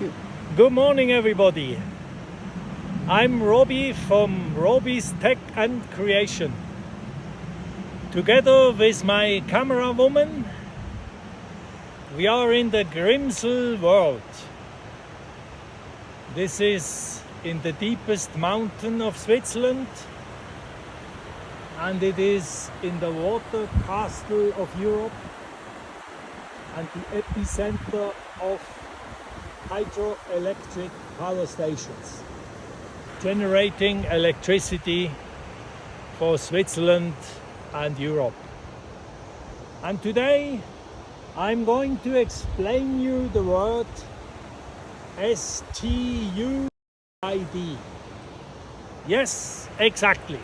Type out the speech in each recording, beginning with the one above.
you. Good morning, everybody. I'm Robi from Robi's Tech and Creation. Together with my camera woman, we are in the Grimsel world. This is in the deepest mountain of Switzerland, and it is in the water castle of Europe and the epicenter of hydroelectric power stations, generating electricity for Switzerland and Europe. And today I'm going to explain you the word STUID. Yes, exactly.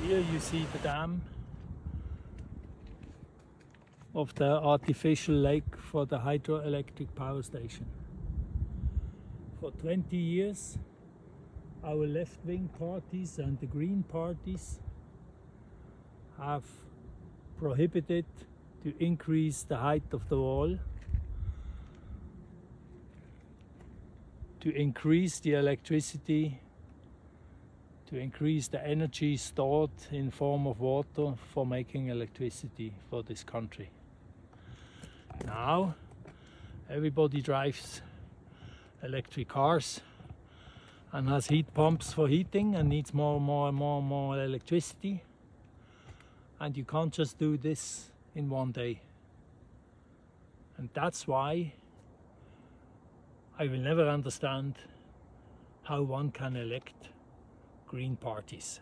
Here you see the dam of the artificial lake for the hydroelectric power station. For 20 years, our left-wing parties and the Green parties have prohibited to increase the height of the wall, to increase the electricity, to increase the energy stored in form of water for making electricity for this country. Now everybody drives electric cars and has heat pumps for heating and needs more electricity, and you can't just do this in one day. And that's why I will never understand how one can elect Green parties.